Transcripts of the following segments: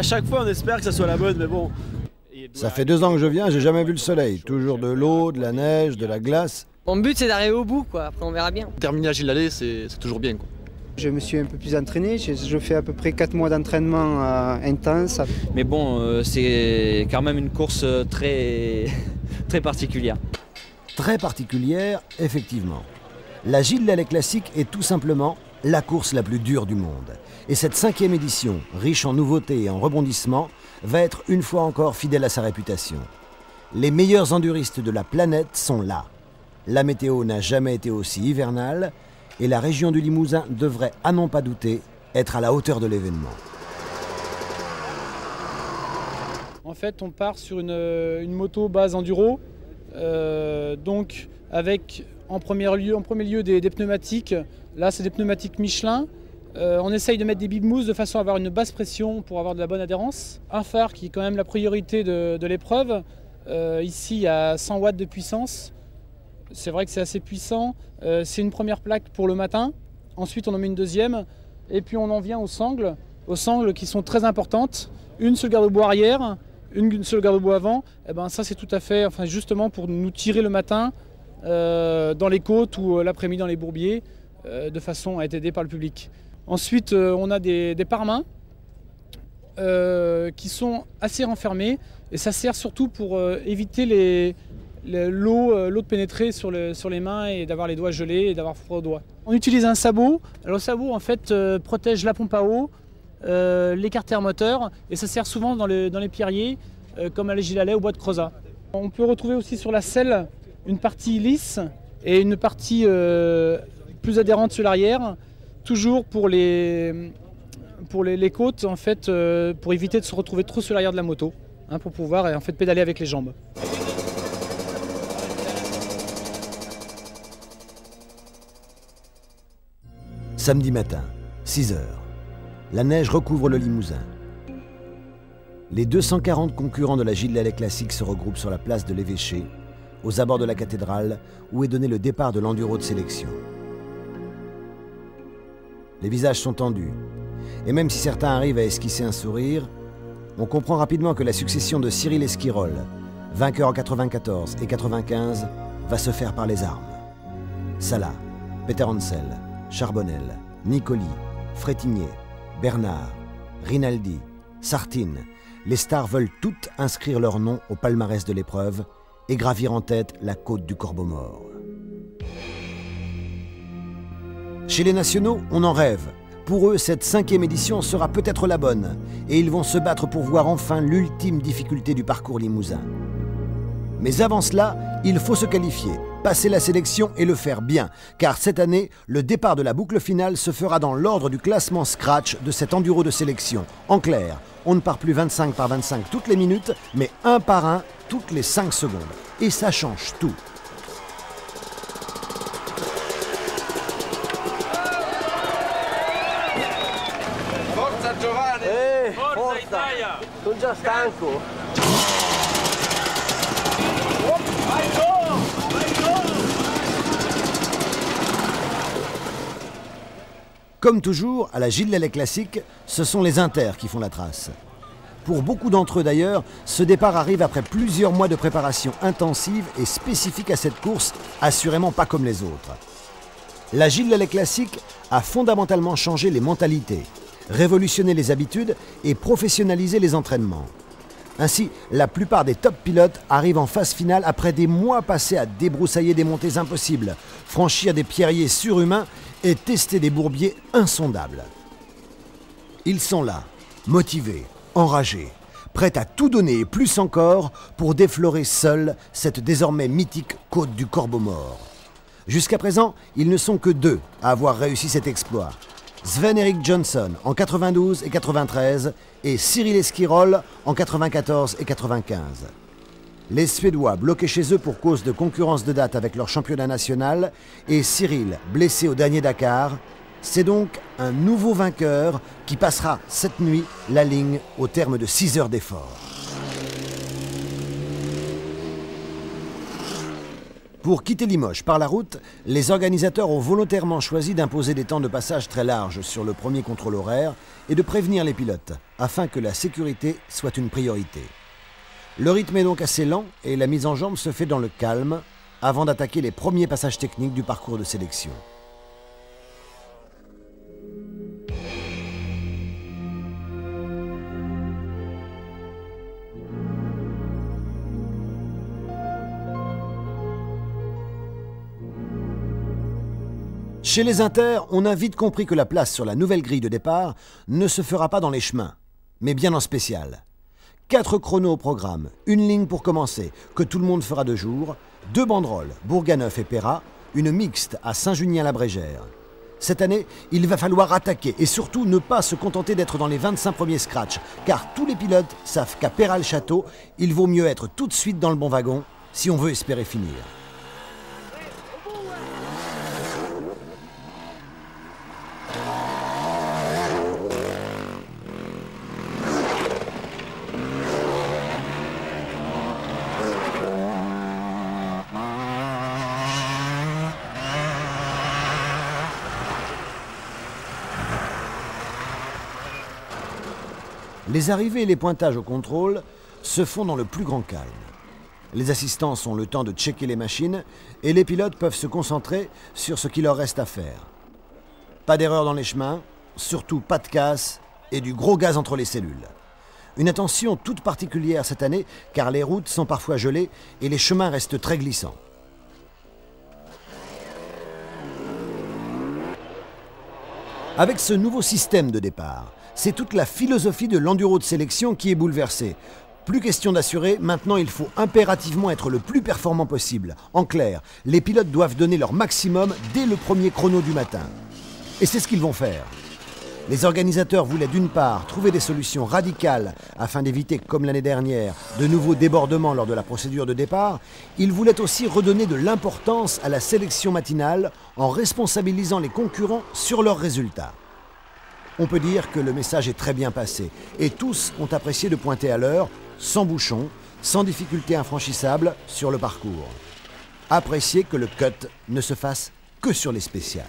chaque fois on espère que ça soit la bonne, mais bon. Ça fait 2 ans que je viens, j'ai jamais vu le soleil. Toujours de l'eau, de la neige, de la glace. Mon but c'est d'arriver au bout, quoi. Après on verra bien. Terminer à Gilles-Lallé, c'est toujours bien, quoi. Je me suis un peu plus entraîné, je fais à peu près 4 mois d'entraînement intense. Mais bon, c'est quand même une course très particulière. Très particulière, effectivement. La Gilles-Lallé Classique est tout simplement la course la plus dure du monde. Et cette 5e édition, riche en nouveautés et en rebondissements, va être une fois encore fidèle à sa réputation. Les meilleurs enduristes de la planète sont là. La météo n'a jamais été aussi hivernale et la région du Limousin devrait, à n'en pas douter, être à la hauteur de l'événement. En fait, on part sur une moto base enduro, donc avec en premier lieu des pneumatiques. Là, c'est des pneumatiques Michelin. On essaye de mettre des big-mousse de façon à avoir une basse pression pour avoir de la bonne adhérence. Un phare qui est quand même la priorité de l'épreuve. Ici, il y a 100 watts de puissance. C'est vrai que c'est assez puissant. C'est une première plaque pour le matin. Ensuite, on en met une deuxième. Et puis, on en vient aux sangles qui sont très importantes. Une sur le garde-boue arrière, une sur le garde-boue avant. Et ben, ça, c'est tout à fait, justement pour nous tirer le matin dans les côtes ou l'après-midi dans les bourbiers, de façon à être aidé par le public. Ensuite, on a des pare-mains qui sont assez renfermés. Et ça sert surtout pour éviter l'eau de pénétrer sur les mains et d'avoir les doigts gelés et d'avoir froid aux doigts. On utilise un sabot. Alors le sabot en fait protège la pompe à eau, l'écarteur moteur et ça sert souvent dans les pierriers comme à la Gilles-Lallé ou au bois de Crozat. On peut retrouver aussi sur la selle une partie lisse et une partie plus adhérente sur l'arrière, toujours pour les côtes en fait, pour éviter de se retrouver trop sur l'arrière de la moto, hein, pour pouvoir en fait pédaler avec les jambes. Samedi matin, 6 h. La neige recouvre le Limousin. Les 240 concurrents de la Gilles-Lallé Classique se regroupent sur la place de l'Évêché, aux abords de la cathédrale, où est donné le départ de l'enduro de sélection. Les visages sont tendus, et même si certains arrivent à esquisser un sourire, on comprend rapidement que la succession de Cyril Esquirol, vainqueur en 94 et 95, va se faire par les armes. Salah, Peter Hansel, Charbonnel, Nicoli, Frétigné, Bernard, Rinaldi, Sartine, les stars veulent toutes inscrire leur nom au palmarès de l'épreuve et gravir en tête la côte du Corbeau-Mort. Chez les nationaux, on en rêve. Pour eux, cette 5e édition sera peut-être la bonne et ils vont se battre pour voir enfin l'ultime difficulté du parcours limousin. Mais avant cela, il faut se qualifier, passer la sélection et le faire bien, car cette année, le départ de la boucle finale se fera dans l'ordre du classement scratch de cet enduro de sélection. En clair, on ne part plus 25 par 25 toutes les minutes, mais un par un toutes les 5 secondes. Et ça change tout. Forza Giovanni! Forza Italia! Sono già stanco! Comme toujours, à la Gilles-Lallé Classique, ce sont les inters qui font la trace. Pour beaucoup d'entre eux d'ailleurs, ce départ arrive après plusieurs mois de préparation intensive et spécifique à cette course, assurément pas comme les autres. La Gilles-Lallé Classique a fondamentalement changé les mentalités, révolutionné les habitudes et professionnalisé les entraînements. Ainsi, la plupart des top pilotes arrivent en phase finale après des mois passés à débroussailler des montées impossibles, franchir des pierriers surhumains et tester des bourbiers insondables. Ils sont là, motivés, enragés, prêts à tout donner et plus encore pour déflorer seuls cette désormais mythique côte du Corbeau-Mort. Jusqu'à présent, ils ne sont que 2 à avoir réussi cet exploit. Sven-Erik Johnson en 92 et 93 et Cyril Esquirol en 94 et 95. Les Suédois bloqués chez eux pour cause de concurrence de date avec leur championnat national et Cyril blessé au dernier Dakar, c'est donc un nouveau vainqueur qui passera cette nuit la ligne au terme de 6 heures d'effort. Pour quitter Limoges par la route, les organisateurs ont volontairement choisi d'imposer des temps de passage très larges sur le premier contrôle horaire et de prévenir les pilotes. afin que la sécurité soit une priorité. Le rythme est donc assez lent et la mise en jambe se fait dans le calme avant d'attaquer les premiers passages techniques du parcours de sélection. Chez les Inters, on a vite compris que la place sur la nouvelle grille de départ ne se fera pas dans les chemins, mais bien en spécial. 4 chronos au programme, une ligne pour commencer, que tout le monde fera de jour, 2 banderoles, Bourganeuf et Pérat, une mixte à Saint-Junien-la-Brégère. Cette année, il va falloir attaquer et surtout ne pas se contenter d'être dans les 25 premiers scratchs, car tous les pilotes savent qu'à Pérat-le-Château, il vaut mieux être tout de suite dans le bon wagon si on veut espérer finir. Les arrivées et les pointages au contrôle se font dans le plus grand calme. Les assistants ont le temps de checker les machines et les pilotes peuvent se concentrer sur ce qu'il leur reste à faire. Pas d'erreur dans les chemins, surtout pas de casse et du gros gaz entre les cellules. Une attention toute particulière cette année car les routes sont parfois gelées et les chemins restent très glissants. Avec ce nouveau système de départ, c'est toute la philosophie de l'enduro de sélection qui est bouleversée. Plus question d'assurer, maintenant il faut impérativement être le plus performant possible. En clair, les pilotes doivent donner leur maximum dès le premier chrono du matin. Et c'est ce qu'ils vont faire. Les organisateurs voulaient d'une part trouver des solutions radicales afin d'éviter, comme l'année dernière, de nouveaux débordements lors de la procédure de départ. Ils voulaient aussi redonner de l'importance à la sélection matinale en responsabilisant les concurrents sur leurs résultats. On peut dire que le message est très bien passé et tous ont apprécié de pointer à l'heure, sans bouchon, sans difficulté infranchissable sur le parcours. Apprécier que le cut ne se fasse que sur les spéciales.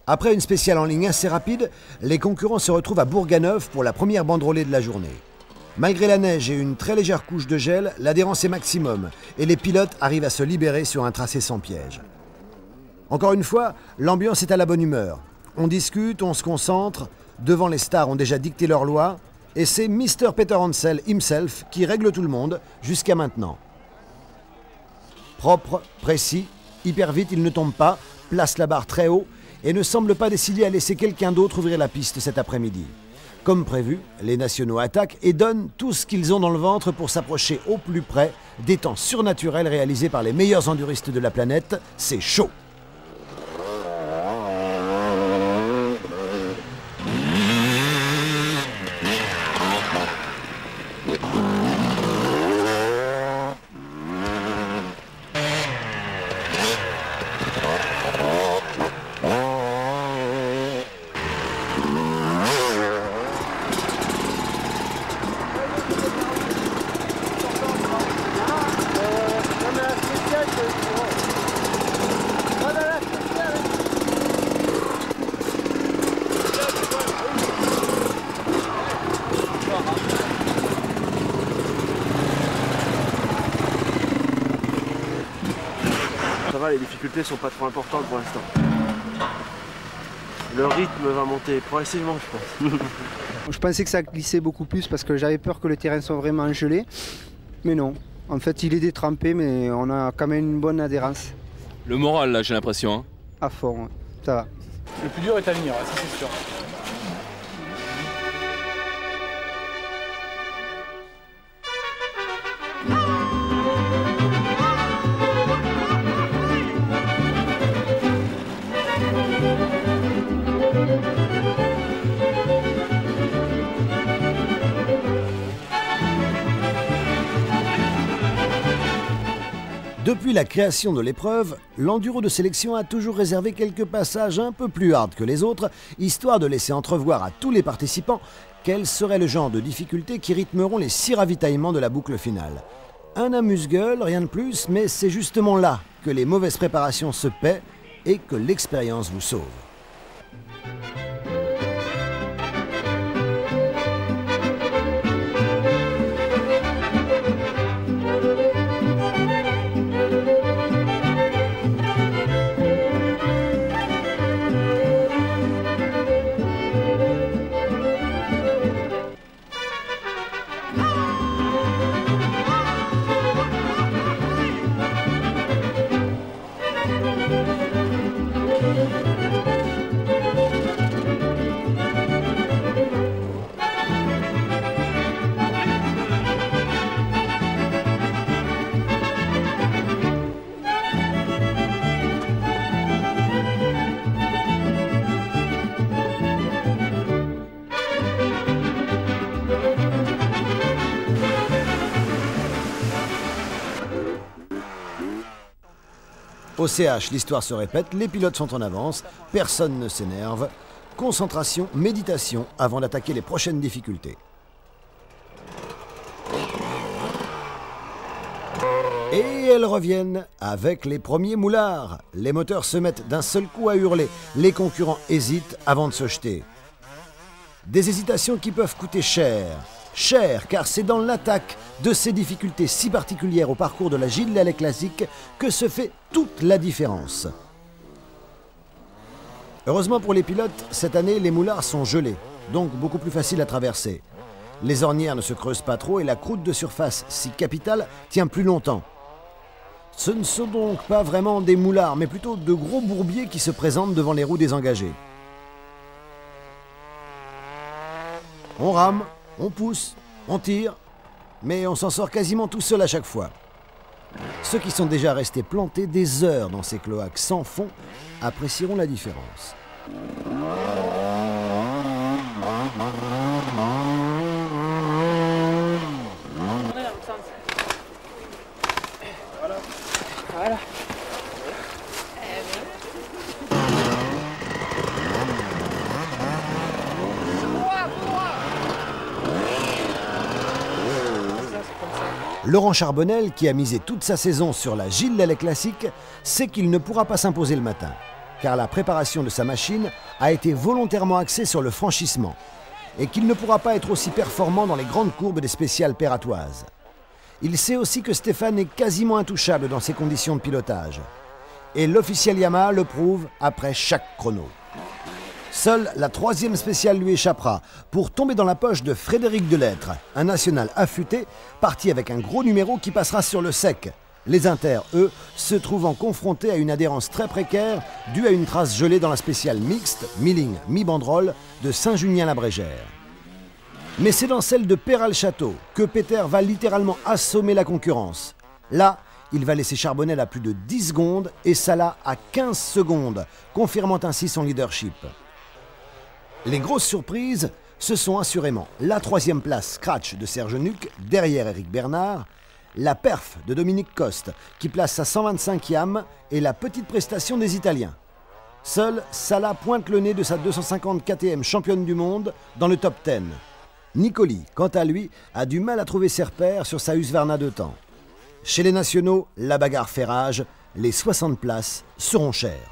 Après une spéciale en ligne assez rapide, les concurrents se retrouvent à Bourganeuf pour la première banderolée de la journée. Malgré la neige et une très légère couche de gel, l'adhérence est maximum et les pilotes arrivent à se libérer sur un tracé sans piège. Encore une fois, l'ambiance est à la bonne humeur. On discute, on se concentre, devant les stars ont déjà dicté leurs lois et c'est Mr. Peter Hansel himself qui règle tout le monde jusqu'à maintenant. Propre, précis, hyper vite, il ne tombe pas, place la barre très haut et ne semble pas décidé à laisser quelqu'un d'autre ouvrir la piste cet après-midi. Comme prévu, les nationaux attaquent et donnent tout ce qu'ils ont dans le ventre pour s'approcher au plus près des temps surnaturels réalisés par les meilleurs enduristes de la planète. C'est chaud! Ça va, les difficultés sont pas trop importantes pour l'instant. Le rythme va monter progressivement, je pense. Je pensais que ça glissait beaucoup plus parce que j'avais peur que le terrain soit vraiment gelé. Mais non, en fait il est détrempé mais on a quand même une bonne adhérence. Le moral là, j'ai l'impression. Hein. À fond, ça va. Le plus dur est à venir, ça c'est sûr. Depuis la création de l'épreuve, l'enduro de sélection a toujours réservé quelques passages un peu plus hard que les autres, histoire de laisser entrevoir à tous les participants quel serait le genre de difficultés qui rythmeront les 6 ravitaillements de la boucle finale. Un amuse-gueule, rien de plus, mais c'est justement là que les mauvaises préparations se paient et que l'expérience vous sauve. Au CH, l'histoire se répète, les pilotes sont en avance, personne ne s'énerve. Concentration, méditation avant d'attaquer les prochaines difficultés. Et elles reviennent avec les premiers moulards. Les moteurs se mettent d'un seul coup à hurler. Les concurrents hésitent avant de se jeter. Des hésitations qui peuvent coûter cher. Cher, car c'est dans l'attaque de ces difficultés si particulières au parcours de la Gilles Lelais classique que se fait toute la différence. Heureusement pour les pilotes, cette année, les moulards sont gelés, donc beaucoup plus faciles à traverser. Les ornières ne se creusent pas trop et la croûte de surface, si capitale, tient plus longtemps. Ce ne sont donc pas vraiment des moulards, mais plutôt de gros bourbiers qui se présentent devant les roues désengagées. On rame, on pousse, on tire, mais on s'en sort quasiment tout seul à chaque fois. Ceux qui sont déjà restés plantés des heures dans ces cloaques sans fond apprécieront la différence. Voilà. Laurent Charbonnel, qui a misé toute sa saison sur la Gilles Lelais classique, sait qu'il ne pourra pas s'imposer le matin, car la préparation de sa machine a été volontairement axée sur le franchissement, et qu'il ne pourra pas être aussi performant dans les grandes courbes des spéciales perratoises. Il sait aussi que Stéphane est quasiment intouchable dans ces conditions de pilotage, et l'officiel Yamaha le prouve après chaque chrono. Seule la 3e spéciale lui échappera pour tomber dans la poche de Frédéric Delettre, un national affûté, parti avec un gros numéro qui passera sur le sec. Les Inter, eux, se trouvant confrontés à une adhérence très précaire due à une trace gelée dans la spéciale mixte, mi-ligne, mi-banderole, de Saint-Junien-la-Brégère. Mais c'est dans celle de Péral-Château que Peter va littéralement assommer la concurrence. Là, il va laisser Charbonnel à plus de 10 secondes et Salah à 15 secondes, confirmant ainsi son leadership. Les grosses surprises, ce sont assurément la 3e place scratch de Serge Nuc derrière Éric Bernard, la perf de Dominique Coste qui place sa 125e et la petite prestation des Italiens. Seul Salah pointe le nez de sa 254e championne du monde dans le top 10. Nicoli, quant à lui, a du mal à trouver ses repères sur sa Husqvarna de temps. Chez les nationaux, la bagarre fait rage, les 60 places seront chères.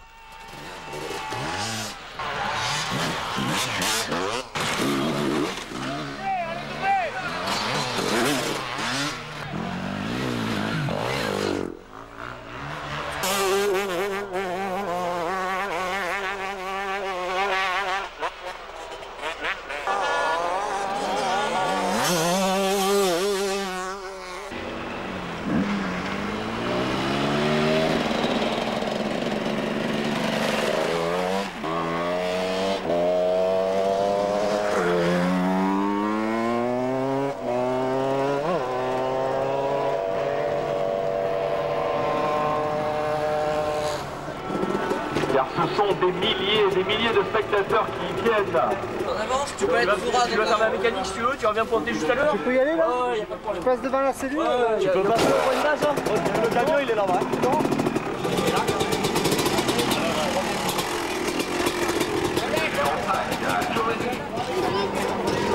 des milliers et des milliers de spectateurs qui viennent. En avance, tu peux aller tout droit. Tu vas faire la mécanique si tu veux, tu reviens pointer juste à l'heure. Tu peux y aller là? Oh, y a pas de problème. Je passe devant la cellule. Tu peux passer au point de base, hein. Le camion il est là-bas.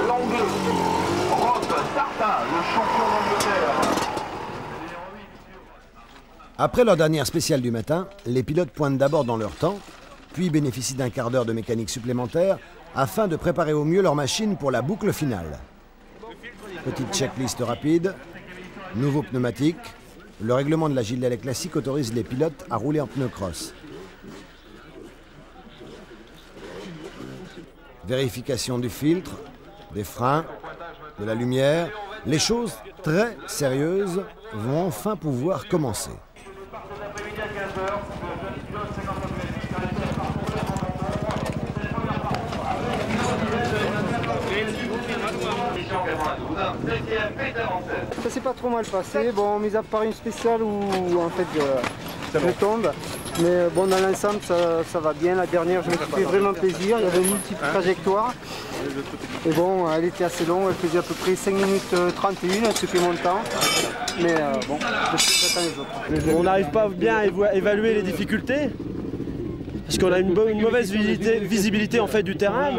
L'anglais, Rob Sarta, le champion d'Angleterre. Après leur dernière spéciale du matin, les pilotes pointent d'abord dans leur temps, puis bénéficient d'un quart d'heure de mécanique supplémentaire afin de préparer au mieux leur machine pour la boucle finale. Petite checklist rapide, nouveaux pneumatiques. Le règlement de la Gilles Lelec classique autorise les pilotes à rouler en pneus cross. Vérification du filtre, des freins, de la lumière. Les choses très sérieuses vont enfin pouvoir commencer. Ça s'est pas trop mal passé, bon, mis à part une spéciale où en fait je tombe. Mais bon, dans l'ensemble, ça va bien. La dernière, je me suis fait vraiment plaisir. Il y avait une multiple trajectoire. Et bon, elle était assez longue, elle faisait à peu près 5 minutes 31, ce qui est mon temps. Mais bon, je suis très content les autres. On n'arrive pas bien à évaluer les difficultés. Parce qu'on a une mauvaise visibilité en fait du terrain,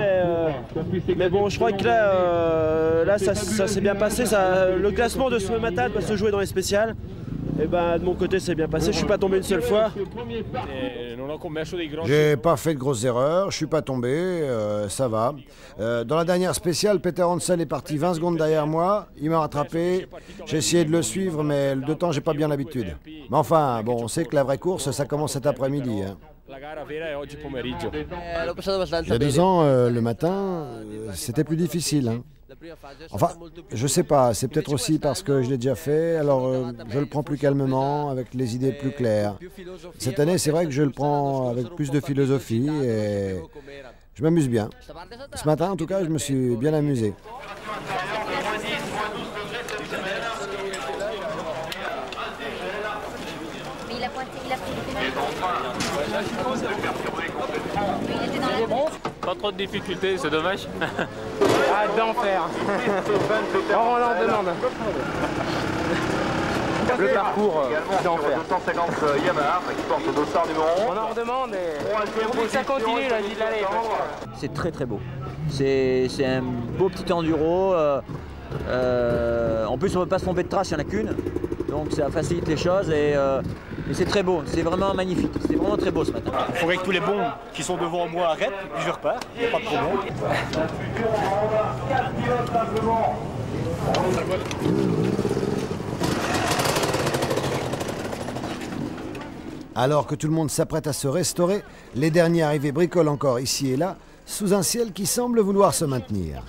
mais bon, je crois que là ça s'est bien passé. Le classement de ce matin va se jouer dans les spéciales. Et ben de mon côté c'est bien passé, je suis pas tombé une seule fois. J'ai pas fait de grosses erreurs, je suis pas tombé, ça va. Dans la dernière spéciale, Peter Hansel est parti 20 secondes derrière moi, il m'a rattrapé, j'ai essayé de le suivre, mais de temps j'ai pas bien l'habitude. Mais enfin, bon, on sait que la vraie course ça commence cet après-midi. Hein. Il y a 2 ans, le matin, c'était plus difficile. Hein. Enfin, je sais pas, c'est peut-être aussi parce que je l'ai déjà fait, alors je le prends plus calmement, avec les idées plus claires. Cette année, c'est vrai que je le prends avec plus de philosophie et je m'amuse bien. Ce matin, en tout cas, je me suis bien amusé. Pas trop de difficultés, c'est dommage. Ah, d'enfer. On leur demande. Le parcours d'enfer. 250 Yamaha qui porte au dossard numéro 11. On en redemande et ça continue la ville d'aller. C'est très très beau. C'est un beau petit enduro. En plus, on ne peut pas se tromper de trace, il n'y en a qu'une. Donc ça facilite les choses et c'est très beau. C'est vraiment magnifique. C'est vraiment très beau ce matin. Il faudrait que tous les bons qui sont devant moi arrêtent, puis je repars. Il n'y a pas de problème. Alors que tout le monde s'apprête à se restaurer, les derniers arrivés bricolent encore ici et là, sous un ciel qui semble vouloir se maintenir.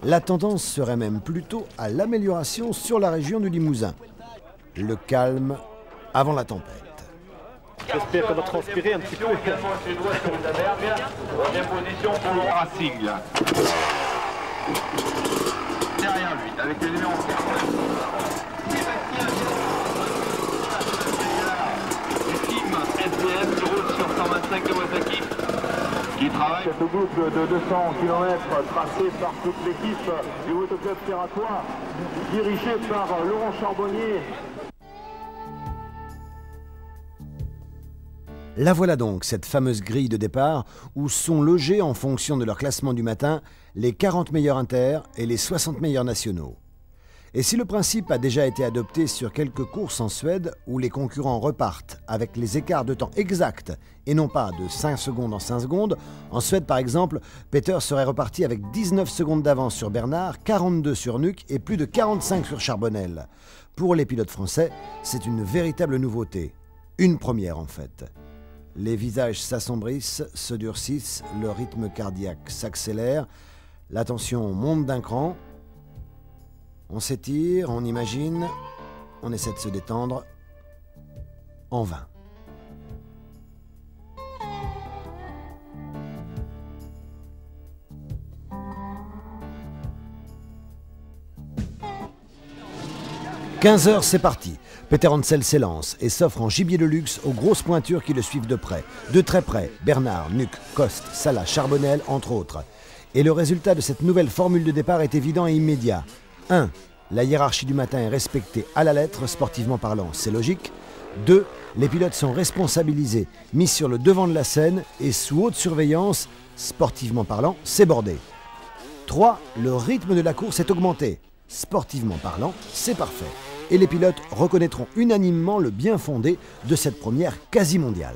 La tendance serait même plutôt à l'amélioration sur la région du Limousin. Le calme avant la tempête. J'espère qu'on va transpirer un petit peu. Troisième position pour le Racing. Derrière lui, avec le numéro 4. Team SDF qui roule sur 125 Kawasaki. Qui travaille cette boucle de 200 km tracée par toute l'équipe du Motoclub Ferratois, dirigée par Laurent Charbonnier. La voilà donc, cette fameuse grille de départ où sont logés en fonction de leur classement du matin les 40 meilleurs inter et les 60 meilleurs nationaux. Et si le principe a déjà été adopté sur quelques courses en Suède où les concurrents repartent avec les écarts de temps exacts et non pas de 5 secondes en 5 secondes, en Suède par exemple, Peter serait reparti avec 19 secondes d'avance sur Bernard, 42 sur Nuc et plus de 45 sur Charbonnel. Pour les pilotes français, c'est une véritable nouveauté. Une première en fait. Les visages s'assombrissent, se durcissent, le rythme cardiaque s'accélère, la tension monte d'un cran. On s'étire, on imagine, on essaie de se détendre, en vain. 15 h, c'est parti. Peter Hansel s'élance et s'offre en gibier de luxe aux grosses pointures qui le suivent de près. De très près, Bernard, Nuc, Coste, Salah, Charbonnel, entre autres. Et le résultat de cette nouvelle formule de départ est évident et immédiat. 1. La hiérarchie du matin est respectée à la lettre, sportivement parlant, c'est logique. 2. Les pilotes sont responsabilisés, mis sur le devant de la scène et sous haute surveillance, sportivement parlant, c'est bordé. 3. Le rythme de la course est augmenté. Sportivement parlant, c'est parfait. Et les pilotes reconnaîtront unanimement le bien fondé de cette première quasi mondiale.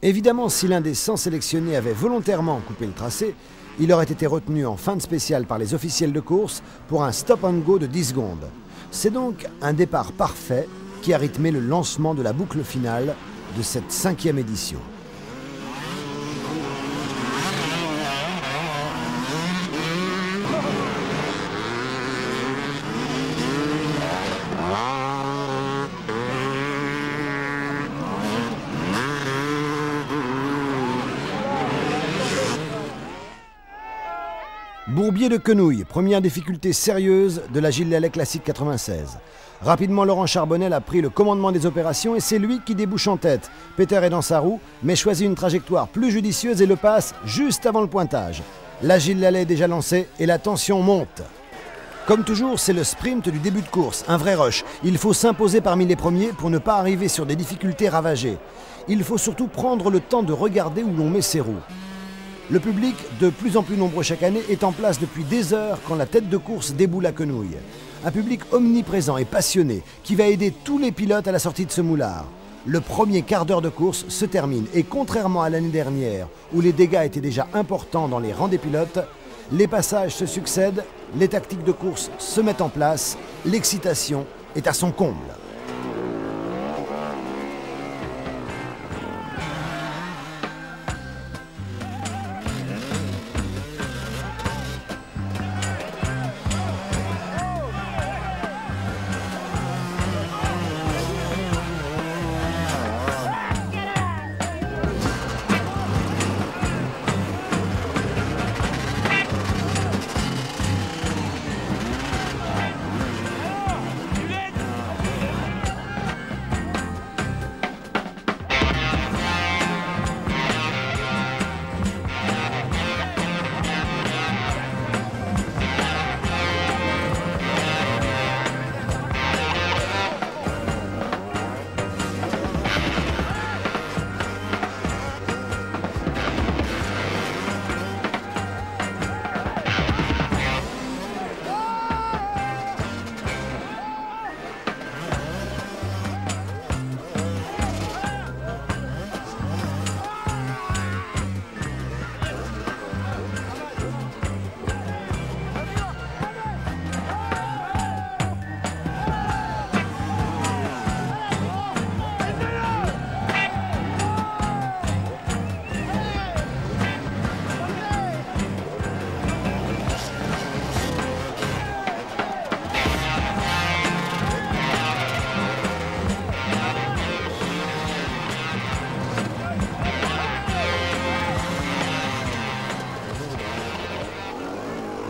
Évidemment, si l'un des 100 sélectionnés avait volontairement coupé le tracé, il aurait été retenu en fin de spéciale par les officiels de course pour un stop and go de 10 secondes. C'est donc un départ parfait qui a rythmé le lancement de la boucle finale de cette 5e édition. Bourbier de Quenouille, première difficulté sérieuse de la Gilles Lelais Classique 96. Rapidement, Laurent Charbonnel a pris le commandement des opérations et c'est lui qui débouche en tête. Peter est dans sa roue, mais choisit une trajectoire plus judicieuse et le passe juste avant le pointage. La Gilles Lelais est déjà lancée et la tension monte. Comme toujours, c'est le sprint du début de course, un vrai rush. Il faut s'imposer parmi les premiers pour ne pas arriver sur des difficultés ravagées. Il faut surtout prendre le temps de regarder où l'on met ses roues. Le public, de plus en plus nombreux chaque année, est en place depuis des heures quand la tête de course déboule à Quenouille. Un public omniprésent et passionné qui va aider tous les pilotes à la sortie de ce moulard. Le premier quart d'heure de course se termine et contrairement à l'année dernière où les dégâts étaient déjà importants dans les rangs des pilotes, les passages se succèdent, les tactiques de course se mettent en place, l'excitation est à son comble.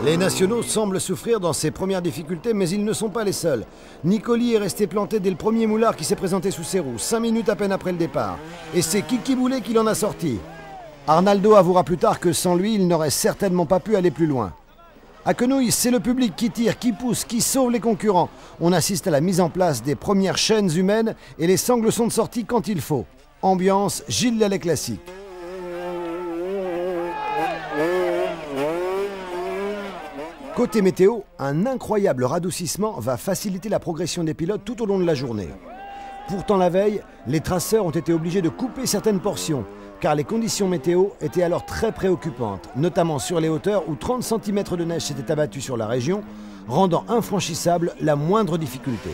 Les nationaux semblent souffrir dans ces premières difficultés, mais ils ne sont pas les seuls. Nicoli est resté planté dès le premier moulard qui s'est présenté sous ses roues, 5 minutes à peine après le départ. Et c'est Kiki Boulet qui l'en a sorti. Arnaldo avouera plus tard que sans lui, il n'aurait certainement pas pu aller plus loin. À Quenouille, c'est le public qui tire, qui pousse, qui sauve les concurrents. On assiste à la mise en place des premières chaînes humaines et les sangles sont de sortie quand il faut. Ambiance Gilles Lelais Classique. Côté météo, un incroyable radoucissement va faciliter la progression des pilotes tout au long de la journée. Pourtant la veille, les traceurs ont été obligés de couper certaines portions. car les conditions météo étaient alors très préoccupantes, notamment sur les hauteurs où 30 cm de neige s'étaient abattus sur la région, rendant infranchissable la moindre difficulté.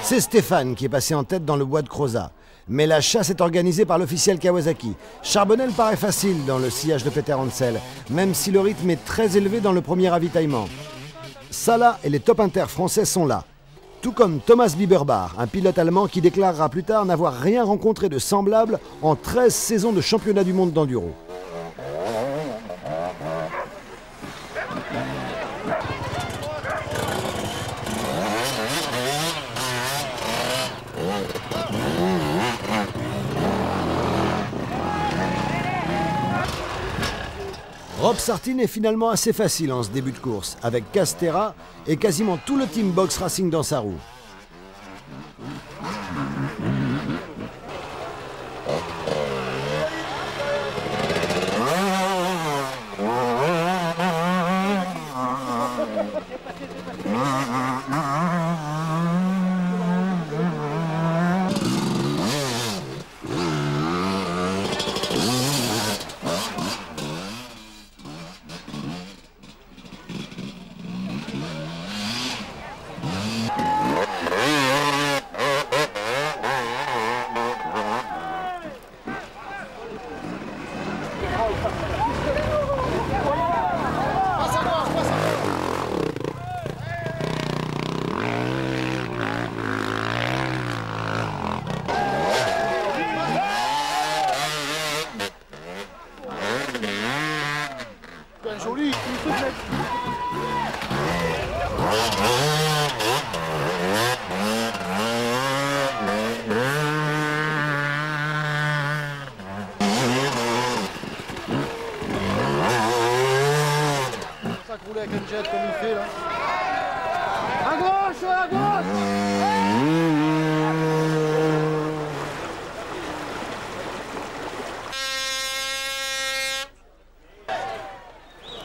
C'est Stéphane qui est passé en tête dans le bois de Crozat. Mais la chasse est organisée par l'officiel Kawasaki. Charbonnel paraît facile dans le sillage de Peter Hansel, même si le rythme est très élevé dans le premier ravitaillement. Salah et les top inter français sont là. Tout comme Thomas Biberbach, un pilote allemand qui déclarera plus tard n'avoir rien rencontré de semblable en 13 saisons de championnat du monde d'enduro. Rob Sartine est finalement assez facile en ce début de course, avec Castera et quasiment tout le team Box Racing dans sa roue. Joli, ça roulait avec un jet comme il fait là. À gauche, à gauche.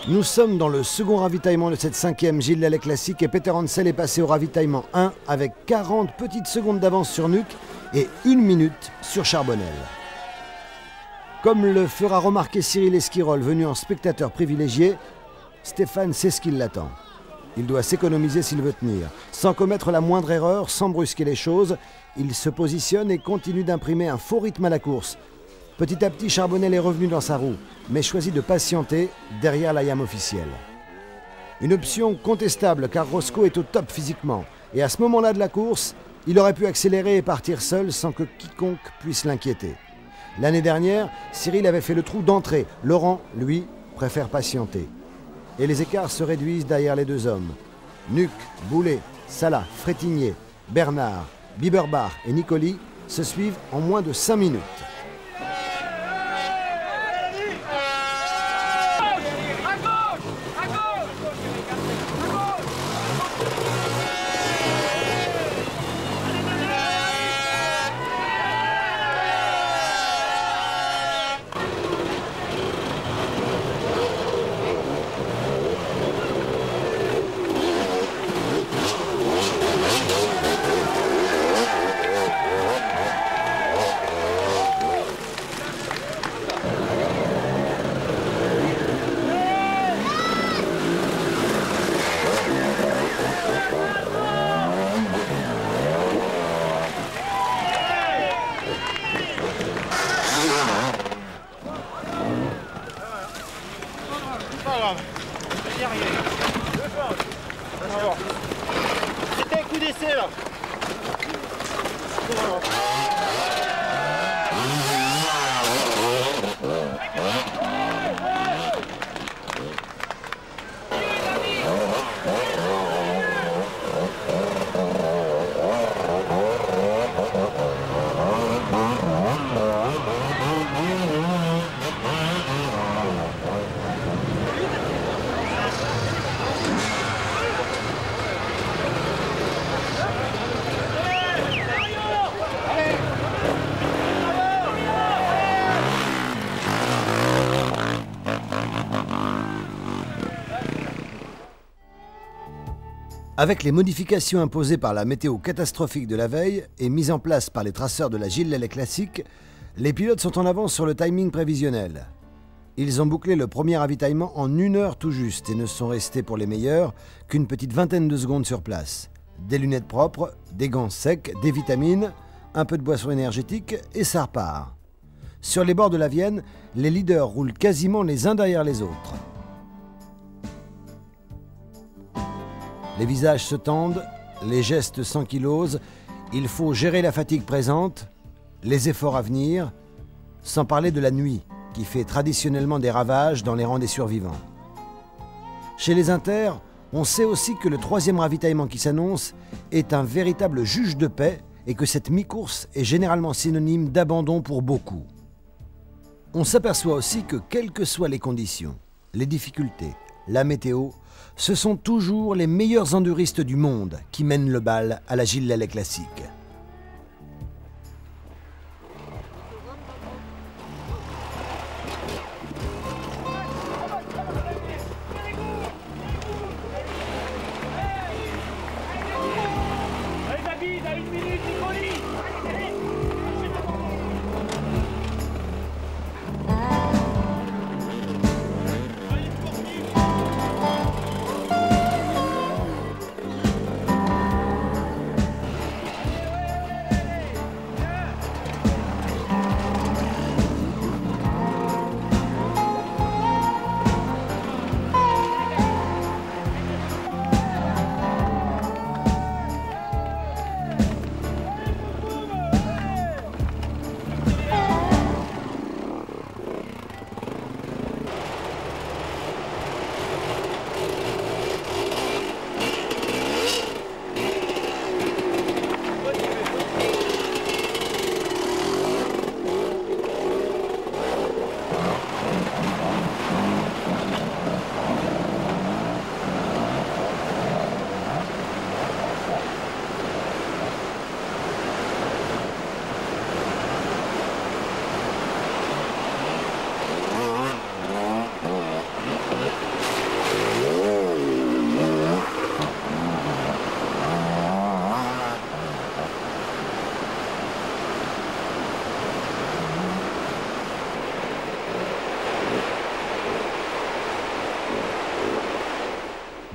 Nous sommes dans le second ravitaillement de cette 5e Gilles Lallet Classique et Peter Hansel est passé au ravitaillement 1 avec 40 petites secondes d'avance sur Nuc et 1 minute sur Charbonnel. Comme le fera remarquer Cyril Esquirol, venu en spectateur privilégié, Stéphane sait ce qui l'attend. Il doit s'économiser s'il veut tenir. Sans commettre la moindre erreur, sans brusquer les choses, il se positionne et continue d'imprimer un faux rythme à la course. Petit à petit, Charbonnel est revenu dans sa roue, mais choisit de patienter derrière la yam officielle. Une option contestable car Roscoe est au top physiquement. Et à ce moment-là de la course, il aurait pu accélérer et partir seul sans que quiconque puisse l'inquiéter. L'année dernière, Cyril avait fait le trou d'entrée. Laurent, lui, préfère patienter. Et les écarts se réduisent derrière les deux hommes. Nuc, Boulet, Salah, Frétigné, Bernard, Biberbach et Nicoli se suivent en moins de 5 minutes. À gauche. Avec les modifications imposées par la météo catastrophique de la veille et mises en place par les traceurs de la Gilles Lellouet Classic, les pilotes sont en avance sur le timing prévisionnel. Ils ont bouclé le premier ravitaillement en 1 heure tout juste et ne sont restés pour les meilleurs qu'une petite vingtaine de secondes sur place. Des lunettes propres, des gants secs, des vitamines, un peu de boisson énergétique et ça repart. Sur les bords de la Vienne, les leaders roulent quasiment les uns derrière les autres. Les visages se tendent, les gestes s'ankylosent, il faut gérer la fatigue présente, les efforts à venir, sans parler de la nuit, qui fait traditionnellement des ravages dans les rangs des survivants. Chez les Inters, on sait aussi que le 3e ravitaillement qui s'annonce est un véritable juge de paix et que cette mi-course est généralement synonyme d'abandon pour beaucoup. On s'aperçoit aussi que quelles que soient les conditions, les difficultés, la météo, ce sont toujours les meilleurs enduristes du monde qui mènent le bal à la Gilles Lellouet Classic. Allez David, à 1 minute, Hippolyte.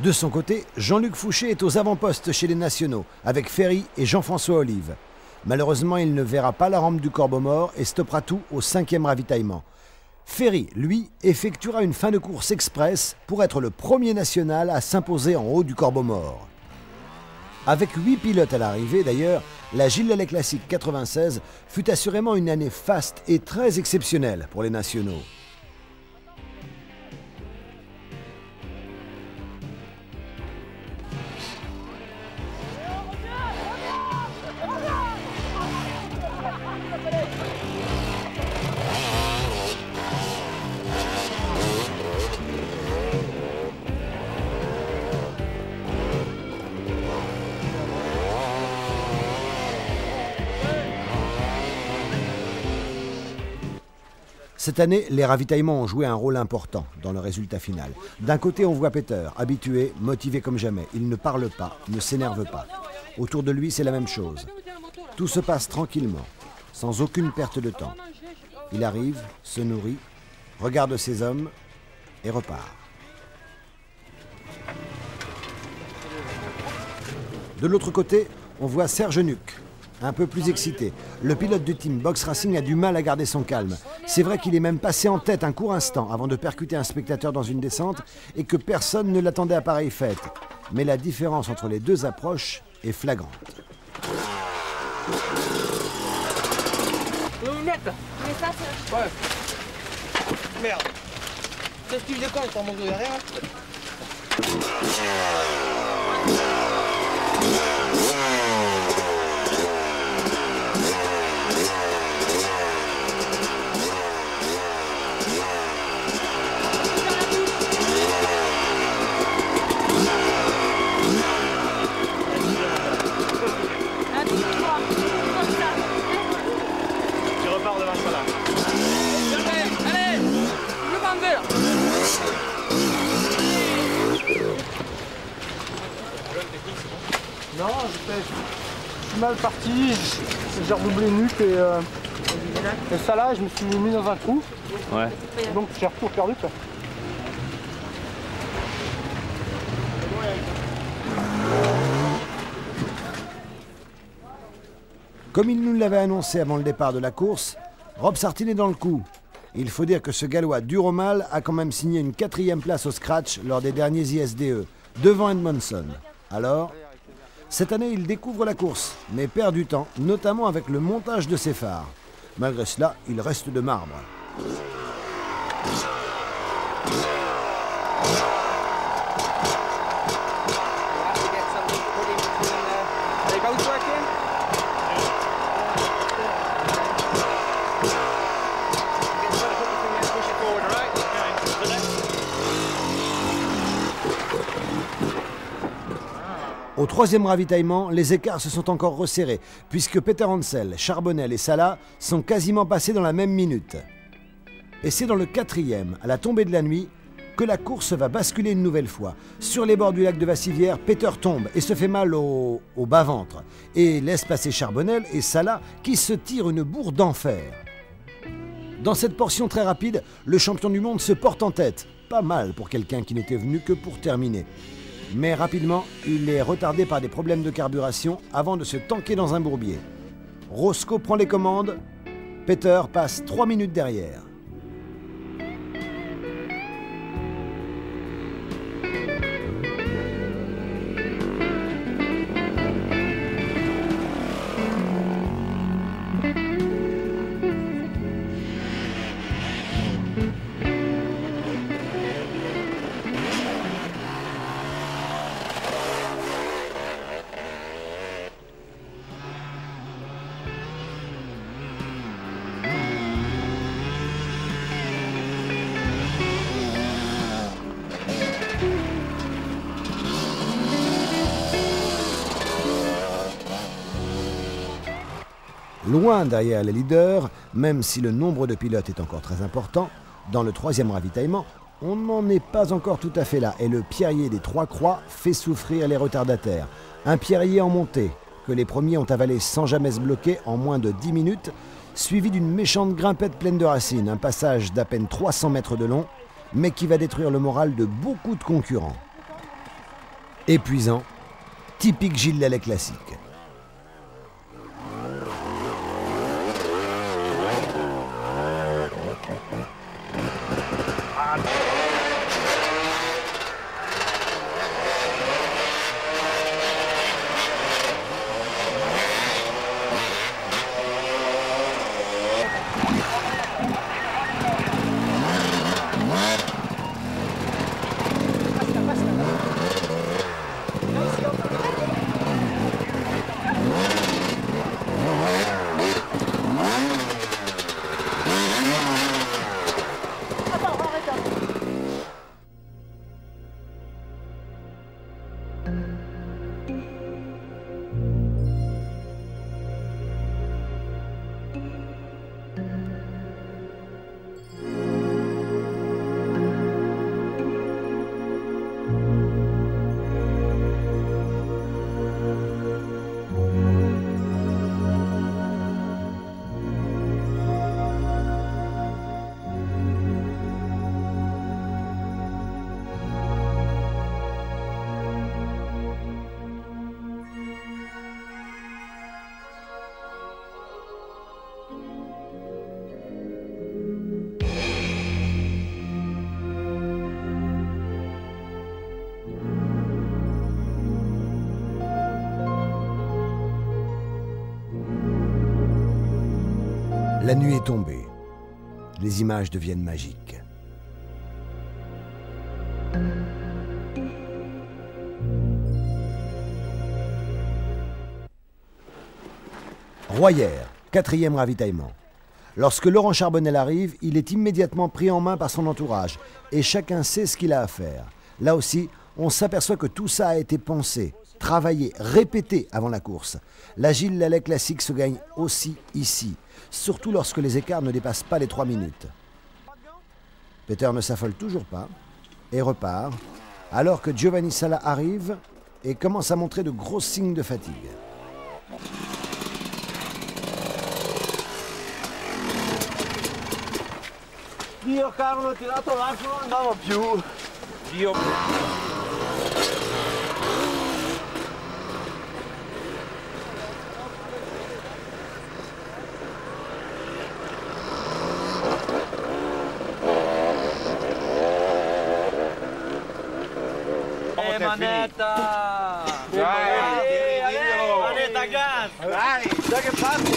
De son côté, Jean-Luc Fouché est aux avant-postes chez les nationaux, avec Ferry et Jean-François Olive. Malheureusement, il ne verra pas la rampe du Corbeau-Mort et stoppera tout au 5e ravitaillement. Ferry, lui, effectuera une fin de course express pour être le premier national à s'imposer en haut du Corbeau-Mort. Avec 8 pilotes à l'arrivée, d'ailleurs, la Gilles Lellouet Classic 96 fut assurément une année faste et très exceptionnelle pour les nationaux. Cette année, les ravitaillements ont joué un rôle important dans le résultat final. D'un côté, on voit Peter, habitué, motivé comme jamais. Il ne parle pas, ne s'énerve pas. Autour de lui, c'est la même chose. Tout se passe tranquillement, sans aucune perte de temps. Il arrive, se nourrit, regarde ses hommes et repart. De l'autre côté, on voit Serge Nuc, un peu plus excité. Le pilote du team Box Racing a du mal à garder son calme. C'est vrai qu'il est même passé en tête un court instant avant de percuter un spectateur dans une descente et que personne ne l'attendait à pareille fête. Mais la différence entre les deux approches est flagrante. Une chouette. Mais ça, c'est... Ouais. Merde. C'est ce que je déconne, t'en manques de rien. Tu repars devant ça là. Allez, je m'en vais là. Non, je suis mal parti, j'ai redoublé nuque et ça là, je me suis mis dans un trou. Ouais. Donc j'ai retour perdu quoi. Comme il nous l'avait annoncé avant le départ de la course, Rob Sartin est dans le coup. Il faut dire que ce Gallois dur au mal a quand même signé une 4e place au scratch lors des derniers ISDE, devant Edmondson. Alors, cette année, il découvre la course, mais perd du temps, notamment avec le montage de ses phares. Malgré cela, il reste de marbre. Au 3e ravitaillement, les écarts se sont encore resserrés, puisque Peter Hansel, Charbonnel et Salah sont quasiment passés dans la même minute. Et c'est dans le 4e, à la tombée de la nuit, que la course va basculer une nouvelle fois. Sur les bords du lac de Vassivière, Peter tombe et se fait mal au bas-ventre, et laisse passer Charbonnel et Salah qui se tirent une bourre d'enfer. Dans cette portion très rapide, le champion du monde se porte en tête. Pas mal pour quelqu'un qui n'était venu que pour terminer. Mais rapidement, il est retardé par des problèmes de carburation avant de se tanker dans un bourbier. Roscoe prend les commandes, Peter passe 3 minutes derrière. Loin derrière les leaders, même si le nombre de pilotes est encore très important, dans le 3e ravitaillement, on n'en est pas encore tout à fait là et le pierrier des 3 Croix fait souffrir les retardataires. Un pierrier en montée, que les premiers ont avalé sans jamais se bloquer en moins de 10 minutes, suivi d'une méchante grimpette pleine de racines, un passage d'à peine 300 mètres de long, mais qui va détruire le moral de beaucoup de concurrents. Épuisant, typique Gilles Lelais classique. La nuit est tombée. Les images deviennent magiques. Royère, 4e ravitaillement. Lorsque Laurent Charbonnel arrive, il est immédiatement pris en main par son entourage et chacun sait ce qu'il a à faire. Là aussi, on s'aperçoit que tout ça a été pensé, travaillé, répété avant la course. La Gilles Lelais classique se gagne aussi ici, surtout lorsque les écarts ne dépassent pas les 3 minutes. Peter ne s'affole toujours pas et repart, alors que Giovanni Sala arrive et commence à montrer de gros signes de fatigue. Dio cavolo, ho tirato l'arco, non andavo più. Dio. Manetta! Manetta gas! Dai, dai che fatti!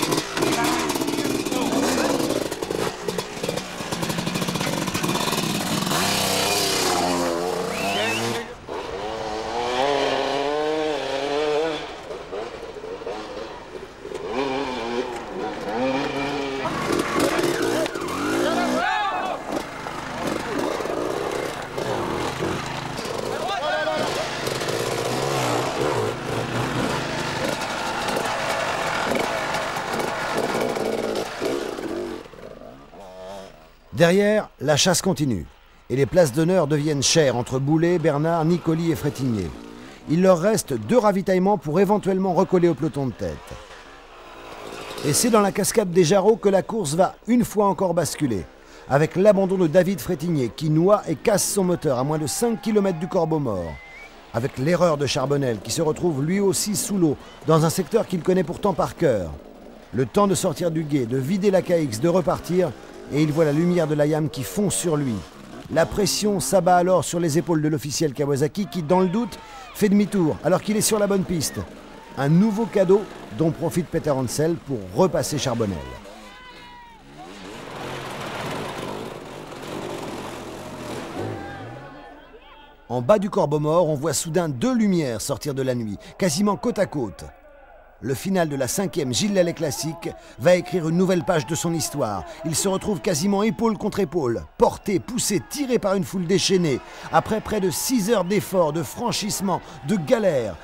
Derrière, la chasse continue et les places d'honneur deviennent chères entre Boulet, Bernard, Nicoli et Frétigné. Il leur reste 2 ravitaillements pour éventuellement recoller au peloton de tête. Et c'est dans la cascade des Jarreaux que la course va une fois encore basculer, avec l'abandon de David Frétigné qui noie et casse son moteur à moins de 5 km du Corbeau-Mort, avec l'erreur de Charbonnel qui se retrouve lui aussi sous l'eau dans un secteur qu'il connaît pourtant par cœur. Le temps de sortir du gué, de vider la KX, de repartir, et il voit la lumière de la Yam qui fond sur lui. La pression s'abat alors sur les épaules de l'officiel Kawasaki qui, dans le doute, fait demi-tour alors qu'il est sur la bonne piste. Un nouveau cadeau dont profite Peter Hansel pour repasser Charbonnel. En bas du Corbeau-Mort, on voit soudain 2 lumières sortir de la nuit, quasiment côte à côte. Le final de la 5e Gilles Lelais classique va écrire une nouvelle page de son histoire. Il se retrouve quasiment épaule contre épaule, porté, poussé, tiré par une foule déchaînée. Après près de 6 heures d'efforts, de franchissement, de galère.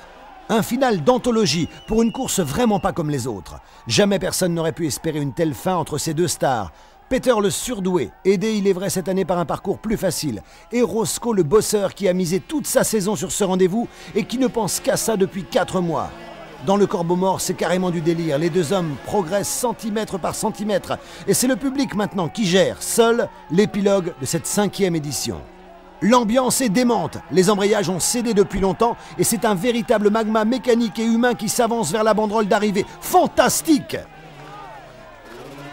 Un final d'anthologie pour une course vraiment pas comme les autres. Jamais personne n'aurait pu espérer une telle fin entre ces 2 stars. Peter le surdoué, aidé il est vrai cette année par un parcours plus facile. Et Roscoe le bosseur qui a misé toute sa saison sur ce rendez-vous et qui ne pense qu'à ça depuis 4 mois. Dans le Corbeau-Mort, c'est carrément du délire. Les 2 hommes progressent centimètre par centimètre. Et c'est le public maintenant qui gère, seul, l'épilogue de cette 5e édition. L'ambiance est démente. Les embrayages ont cédé depuis longtemps et c'est un véritable magma mécanique et humain qui s'avance vers la banderole d'arrivée. Fantastique!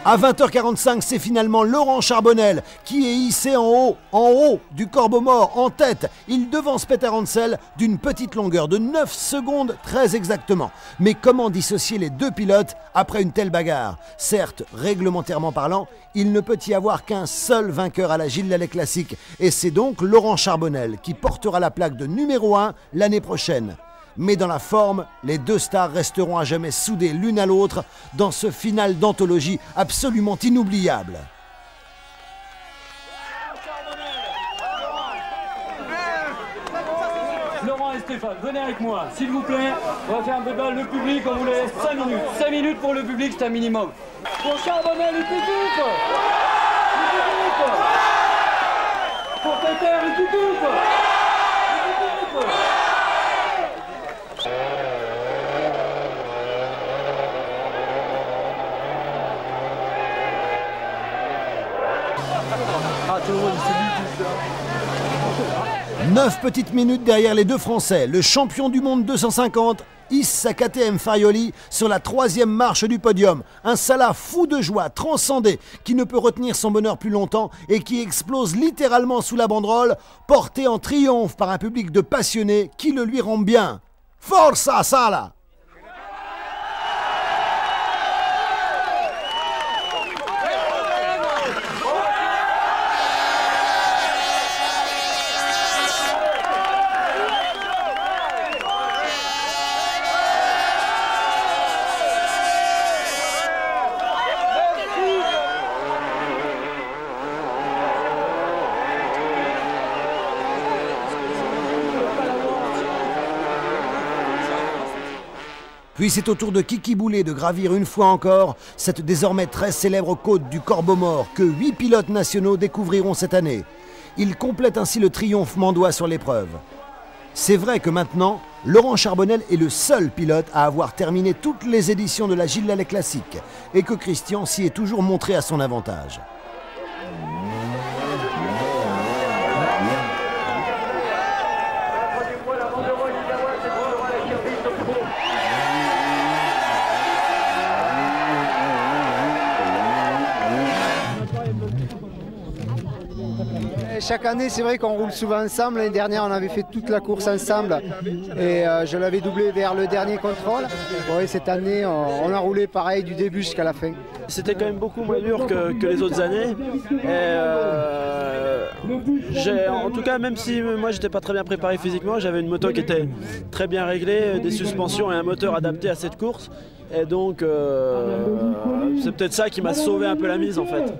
À 20h45, c'est finalement Laurent Charbonnel qui est hissé en haut du Corbeau-Mort, en tête. Il devance Peter Hansel d'une petite longueur de 9 secondes très exactement. Mais comment dissocier les 2 pilotes après une telle bagarre? Certes, réglementairement parlant, il ne peut y avoir qu'un seul vainqueur à la Gilles Lelais classique. Et c'est donc Laurent Charbonnel qui portera la plaque de numéro 1 l'année prochaine. Mais dans la forme, les 2 stars resteront à jamais soudées l'une à l'autre dans ce final d'anthologie absolument inoubliable. Laurent et Stéphane, venez avec moi, s'il vous plaît. On va faire un débat, le public, on vous laisse 5 minutes. 5 minutes pour le public, c'est un minimum. Pour Charbonnel, il public. Pour Peter, il public. Ah, tout le monde, c'est lui. 9 petites minutes derrière les 2 Français. Le champion du monde 250 hisse sa KTM Farioli sur la 3e marche du podium. Un Sala fou de joie, transcendé, qui ne peut retenir son bonheur plus longtemps et qui explose littéralement sous la banderole, porté en triomphe par un public de passionnés qui le lui rend bien. Forza Sala! Puis c'est au tour de Kiki Boulet de gravir une fois encore cette désormais très célèbre côte du Corbeau-Mort que 8 pilotes nationaux découvriront cette année. Il complète ainsi le triomphe mandois sur l'épreuve. C'est vrai que maintenant, Laurent Charbonnel est le seul pilote à avoir terminé toutes les éditions de la Gilles Lallet Classique et que Christian s'y est toujours montré à son avantage. Chaque année, c'est vrai qu'on roule souvent ensemble. L'année dernière, on avait fait toute la course ensemble et je l'avais doublé vers le dernier contrôle. Ouais, cette année, on a roulé pareil du début jusqu'à la fin. C'était quand même beaucoup moins dur que les autres années. En tout cas, même si moi j'étais pas très bien préparé physiquement, j'avais une moto qui était très bien réglée, des suspensions et un moteur adapté à cette course. Et donc, c'est peut-être ça qui m'a sauvé un peu la mise en fait.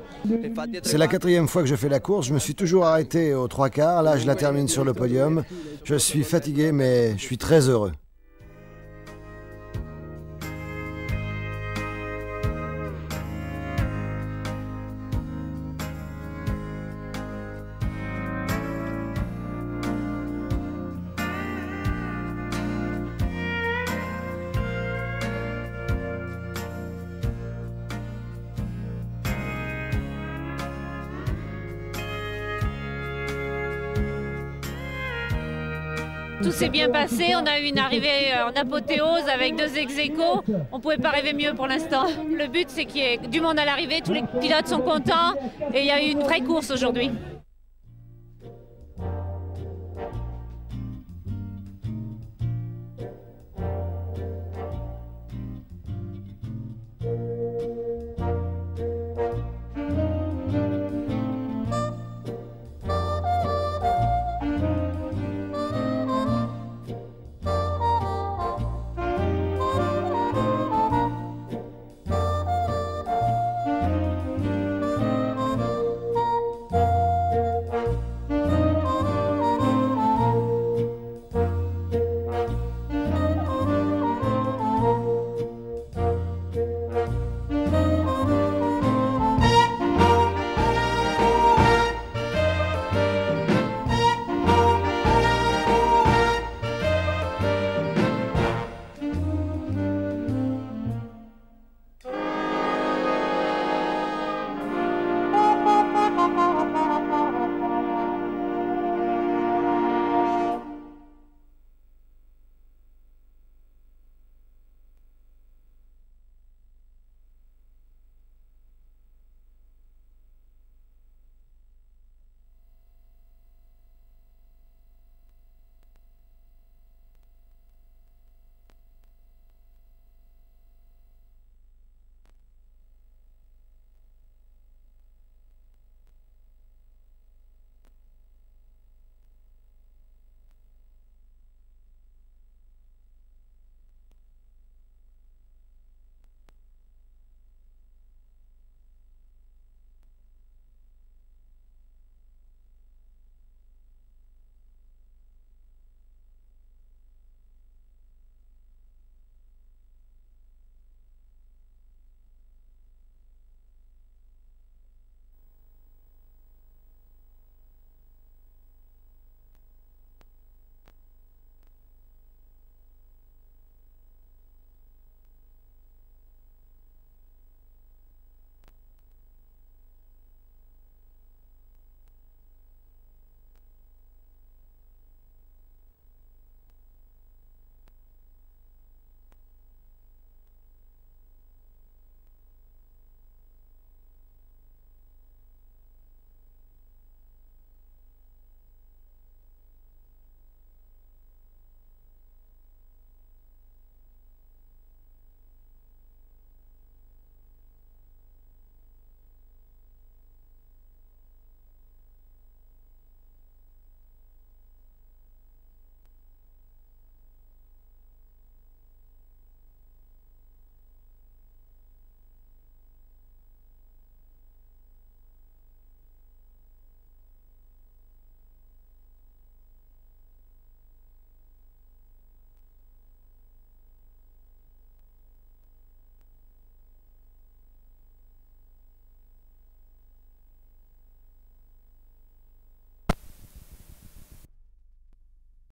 C'est la 4e fois que je fais la course. Je me suis toujours arrêté aux 3/4. Là, je la termine sur le podium. Je suis fatigué, mais je suis très heureux. Tout s'est bien passé, on a eu une arrivée en apothéose avec 2 ex-aequo. On ne pouvait pas rêver mieux pour l'instant. Le but c'est qu'il y ait du monde à l'arrivée, tous les pilotes sont contents et il y a eu une vraie course aujourd'hui.